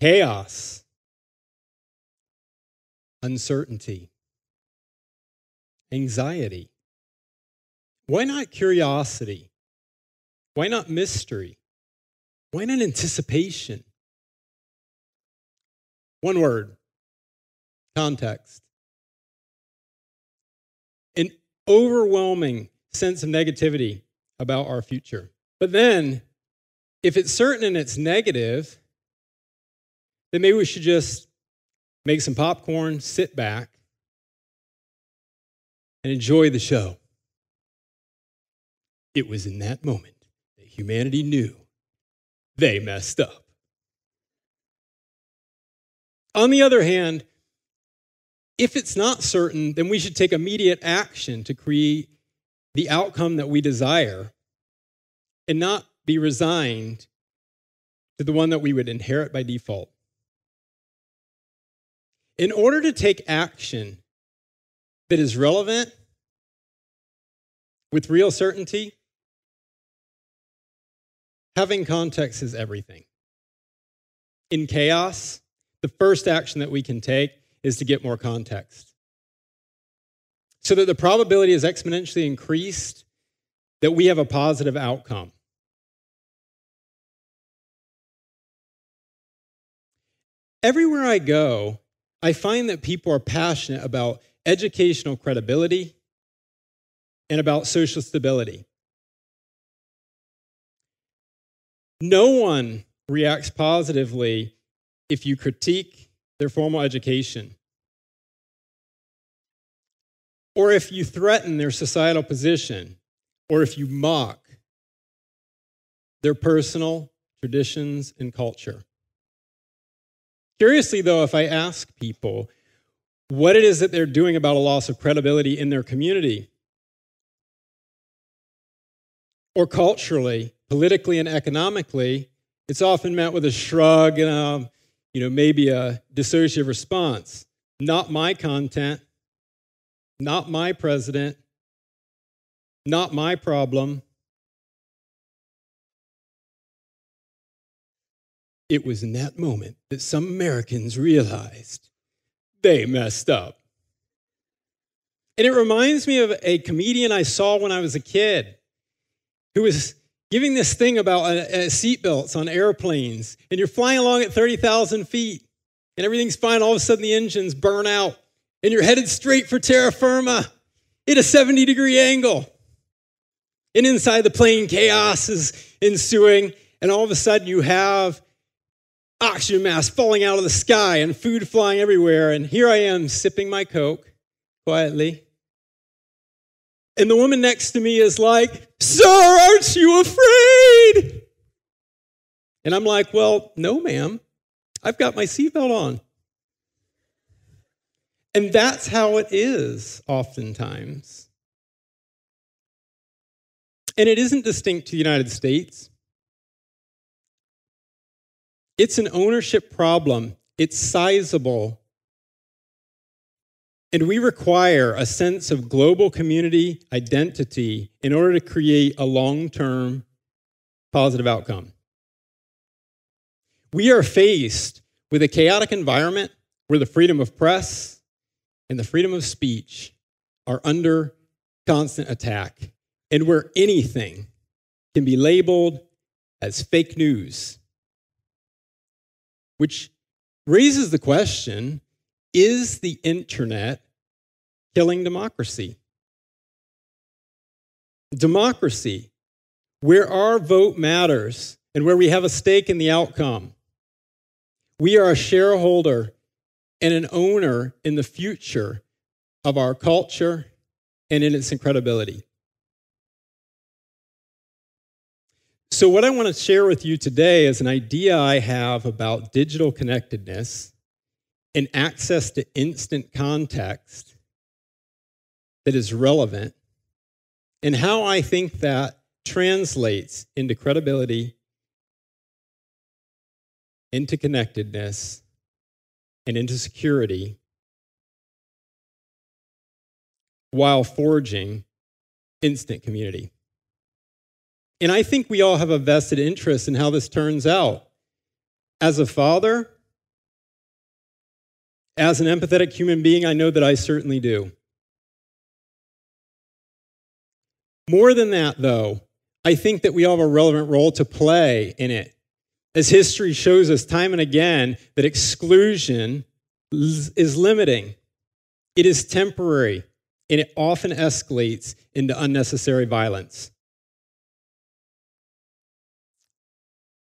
chaos, uncertainty, anxiety. Why not curiosity? Why not mystery? Why not anticipation? One word, context. An overwhelming sense of negativity about our future. But then, if it's certain and it's negative, then maybe we should just make some popcorn, sit back, and enjoy the show. It was in that moment that humanity knew they messed up. On the other hand, if it's not certain, then we should take immediate action to create the outcome that we desire and not be resigned to the one that we would inherit by default. In order to take action that is relevant with real certainty, having context is everything. In chaos, the first action that we can take is to get more context, so that the probability is exponentially increased that we have a positive outcome. Everywhere I go, I find that people are passionate about educational credibility and about social stability. No one reacts positively if you critique their formal education, or if you threaten their societal position, or if you mock their personal traditions and culture. Curiously, though, if I ask people what it is that they're doing about a loss of credibility in their community, or culturally, politically, and economically, it's often met with a shrug and maybe a dissociative response. Not my content, not my president, not my problem. It was in that moment that some Americans realized they messed up. And it reminds me of a comedian I saw when I was a kid who was giving this thing about seatbelts on airplanes, and you're flying along at 30,000 feet, and everything's fine. All of a sudden, the engines burn out, and you're headed straight for terra firma at a 70-degree angle. And inside the plane, chaos is ensuing, and all of a sudden, you have oxygen masks falling out of the sky and food flying everywhere, and here I am sipping my Coke quietly. And the woman next to me is like, "Sir, aren't you afraid?" And I'm like, "Well, no, ma'am. I've got my seatbelt on." And that's how it is oftentimes. And it isn't distinct to the United States. It's an ownership problem. It's sizable. And we require a sense of global community identity in order to create a long-term positive outcome. We are faced with a chaotic environment where the freedom of press and the freedom of speech are under constant attack, and where anything can be labeled as fake news. Which raises the question, is the internet killing democracy? Democracy, where our vote matters and where we have a stake in the outcome. We are a shareholder and an owner in the future of our culture and in its incredibility. So what I want to share with you today is an idea I have about digital connectedness and access to instant context that is relevant, and how I think that translates into credibility, into connectedness, and into security, while forging instant community. And I think we all have a vested interest in how this turns out. As a father, As an empathetic human being, I know that I certainly do. More than that, though, I think that we all have a relevant role to play in it. As history shows us time and again that exclusion is limiting. It is temporary, and it often escalates into unnecessary violence.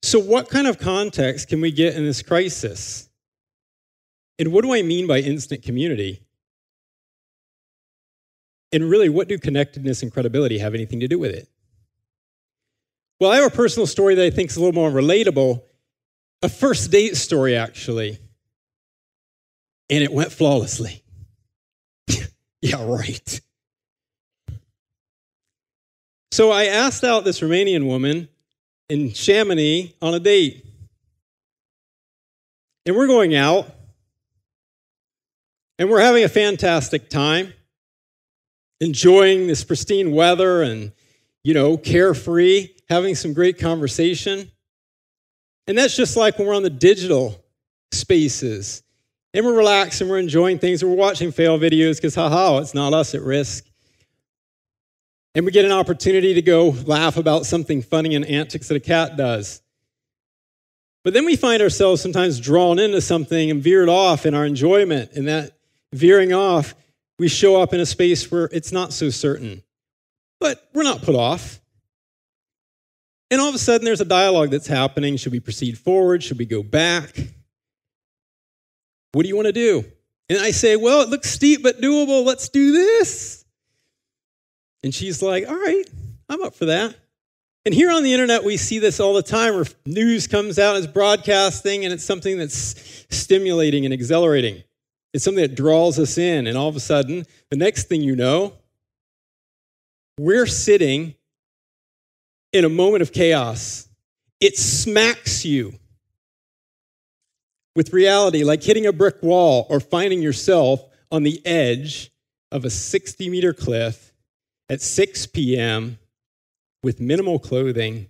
So what kind of context can we get in this crisis? And what do I mean by instant community? And really, what do connectedness and credibility have anything to do with it? Well, I have a personal story that I think is a little more relatable. A first date story, actually. And it went flawlessly. Yeah, right. So I asked out this Romanian woman in Chamonix on a date. And we're going out. And we're having a fantastic time. Enjoying this pristine weather and, carefree, having some great conversation. And that's just like when we're on the digital spaces. And we're relaxed and we're enjoying things. And we're watching fail videos because, it's not us at risk. And we get an opportunity to go laugh about something funny and antics that a cat does. But then we find ourselves sometimes drawn into something and veered off in our enjoyment. And that veering off, we show up in a space where it's not so certain. But we're not put off. And all of a sudden, there's a dialogue that's happening. Should we proceed forward? Should we go back? What do you want to do? And I say, well, it looks steep but doable. Let's do this. And she's like, all right, I'm up for that. And here on the internet, we see this all the time where news comes out, it's broadcasting, and it's something that's stimulating and exhilarating. It's something that draws us in. And all of a sudden, the next thing you know, we're sitting in a moment of chaos. It smacks you with reality, like hitting a brick wall or finding yourself on the edge of a 60-meter cliff at 6 p.m. with minimal clothing.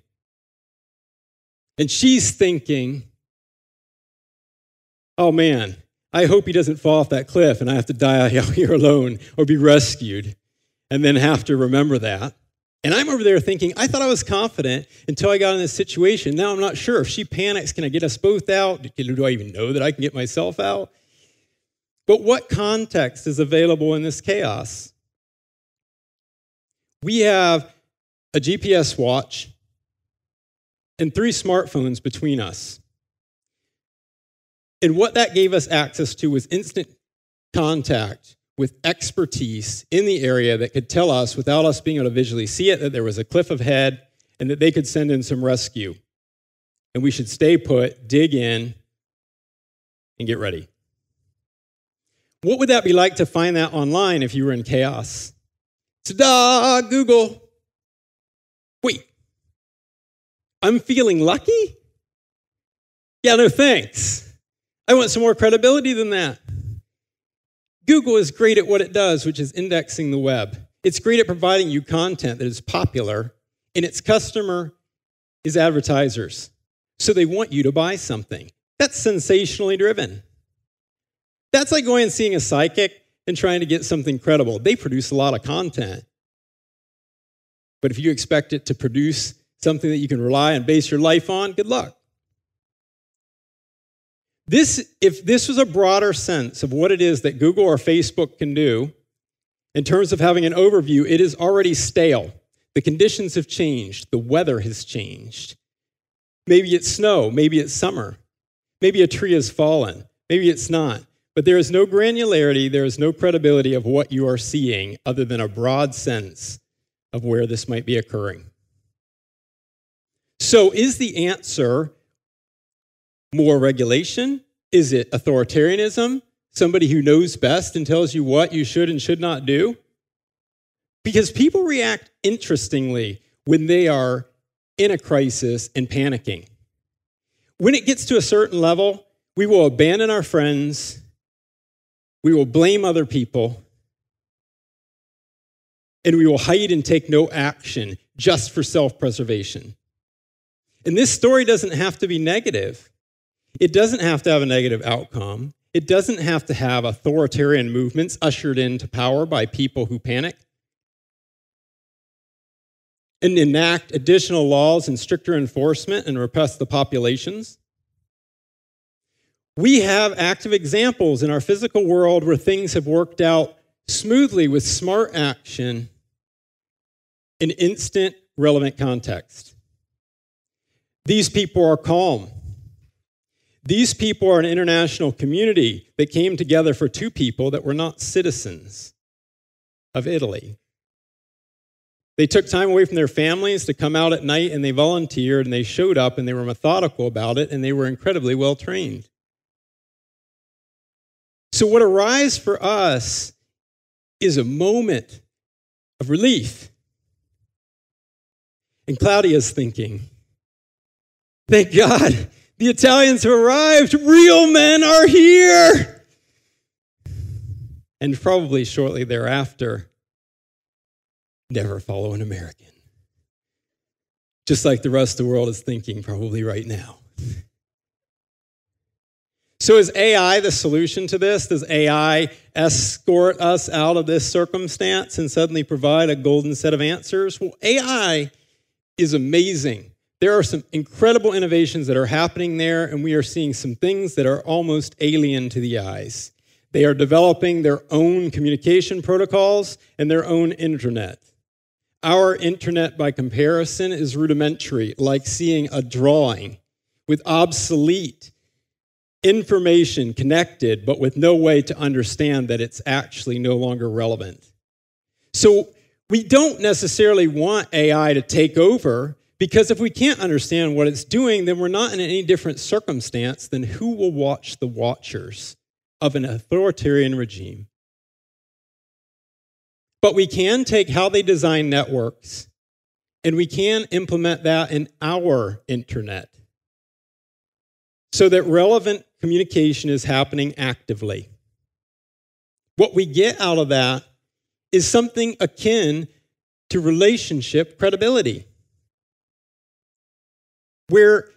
And she's thinking, oh man, I hope he doesn't fall off that cliff and I have to die out here alone or be rescued and then have to remember that. And I'm over there thinking, I thought I was confident until I got in this situation. Now I'm not sure. If she panics, can I get us both out? Do I even know that I can get myself out? But what context is available in this chaos? We have a GPS watch and 3 smartphones between us. And what that gave us access to was instant contact with expertise in the area that could tell us, without us being able to visually see it, that there was a cliff ahead and that they could send in some rescue. And we should stay put, dig in, and get ready. What would that be like to find that online if you were in chaos? Ta-da, Google. Wait, I'm feeling lucky? Yeah, no thanks. I want some more credibility than that. Google is great at what it does, which is indexing the web. It's great at providing you content that is popular, and its customer is advertisers. So they want you to buy something. That's sensationally driven. That's like going and seeing a psychic and trying to get something credible. They produce a lot of content. But if you expect it to produce something that you can rely and base your life on, good luck. If this was a broader sense of what it is that Google or Facebook can do, in terms of having an overview, it is already stale. The conditions have changed. The weather has changed. Maybe it's snow. Maybe it's summer. Maybe a tree has fallen. Maybe it's not. But there is no granularity. There is no credibility of what you are seeing other than a broad sense of where this might be occurring. So is the answer more regulation? Is it authoritarianism? Somebody who knows best and tells you what you should and should not do? Because people react interestingly when they are in a crisis and panicking. When it gets to a certain level, we will abandon our friends, we will blame other people, and we will hide and take no action just for self-preservation. And this story doesn't have to be negative. It doesn't have to have a negative outcome. It doesn't have to have authoritarian movements ushered into power by people who panic and enact additional laws and stricter enforcement and repress the populations. We have active examples in our physical world where things have worked out smoothly with smart action in instant, relevant context. These people are calm. These people are an international community that came together for two people that were not citizens of Italy. They took time away from their families to come out at night, and they volunteered, and they showed up, and they were methodical about it, and they were incredibly well trained. So what arrives for us is a moment of relief. And Claudia's thinking, thank God, the Italians have arrived. Real men are here. And probably shortly thereafter, never follow an American. Just like the rest of the world is thinking probably right now. So is AI the solution to this? Does AI escort us out of this circumstance and suddenly provide a golden set of answers? Well, AI is amazing. There are some incredible innovations that are happening there, and we are seeing some things that are almost alien to the eyes. They are developing their own communication protocols and their own internet. Our internet, by comparison, is rudimentary, like seeing a drawing with obsolete information connected, but with no way to understand that it's actually no longer relevant. So we don't necessarily want AI to take over, because if we can't understand what it's doing, then we're not in any different circumstance than who will watch the watchers of an authoritarian regime. But we can take how they design networks, and we can implement that in our internet so that relevant communication is happening actively. What we get out of that is something akin to relationship credibility, where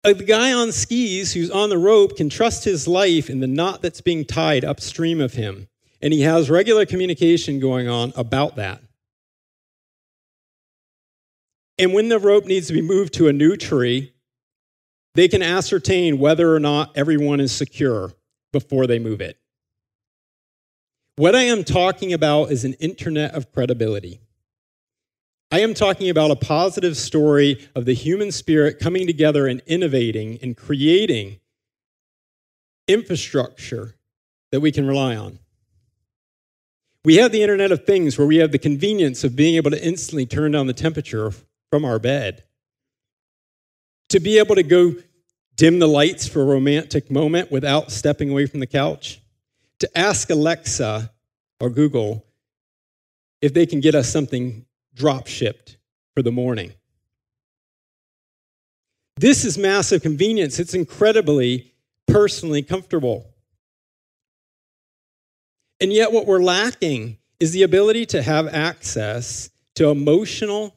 a guy on skis who's on the rope can trust his life in the knot that's being tied upstream of him. And he has regular communication going on about that. And when the rope needs to be moved to a new tree, they can ascertain whether or not everyone is secure before they move it. What I am talking about is an internet of credibility. I am talking about a positive story of the human spirit coming together and innovating and creating infrastructure that we can rely on. We have the Internet of Things, where we have the convenience of being able to instantly turn down the temperature from our bed, to be able to go dim the lights for a romantic moment without stepping away from the couch, to ask Alexa or Google if they can get us something drop shipped for the morning. This is massive convenience. It's incredibly personally comfortable. And yet what we're lacking is the ability to have access to emotional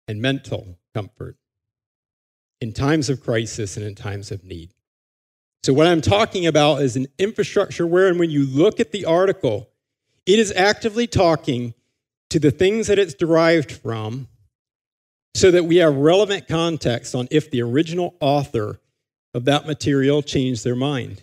and mental comfort in times of crisis and in times of need. So what I'm talking about is an infrastructure wherein when you look at the article, it is actively talking to the things that it's derived from so that we have relevant context on if the original author of that material changed their mind.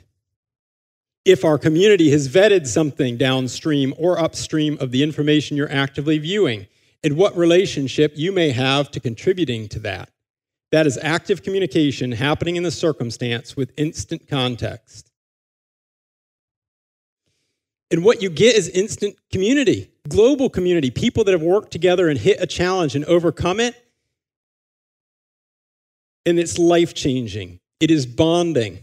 If our community has vetted something downstream or upstream of the information you're actively viewing, and what relationship you may have to contributing to that. That is active communication happening in the circumstance with instant context. And what you get is instant community, global community, people that have worked together and hit a challenge and overcome it. And it's life-changing. It is bonding.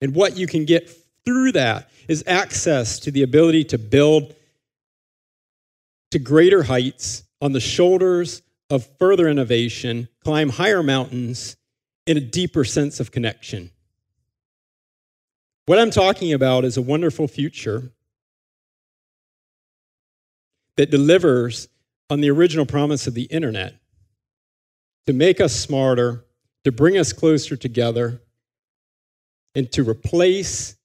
And what you can get through that is access to the ability to build to greater heights on the shoulders of further innovation, climb higher mountains in a deeper sense of connection. What I'm talking about is a wonderful future that delivers on the original promise of the internet to make us smarter, to bring us closer together, and to replace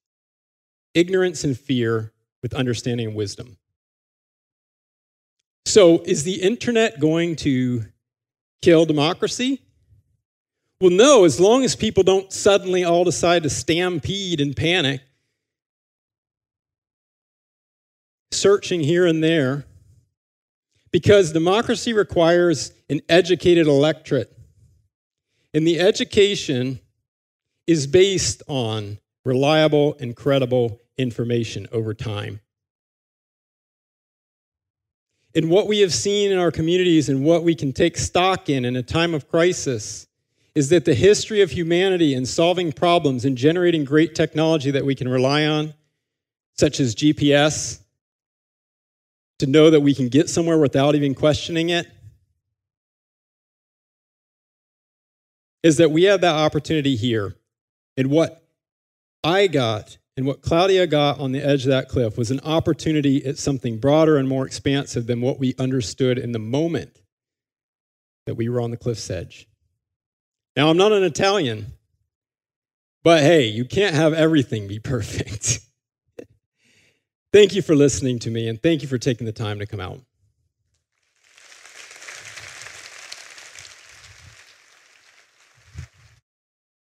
ignorance and fear with understanding and wisdom. So, is the internet going to kill democracy? Well, no, as long as people don't suddenly all decide to stampede and panic, searching here and there, because democracy requires an educated electorate. And the education is based on reliable and credible information over time. And what we have seen in our communities and what we can take stock in a time of crisis is that the history of humanity in solving problems and generating great technology that we can rely on, such as GPS, to know that we can get somewhere without even questioning it, is that we have that opportunity here. And what I got and what Claudia got on the edge of that cliff was an opportunity at something broader and more expansive than what we understood in the moment that we were on the cliff's edge. Now, I'm not an Italian, but hey, you can't have everything be perfect. Thank you for listening to me, and thank you for taking the time to come out.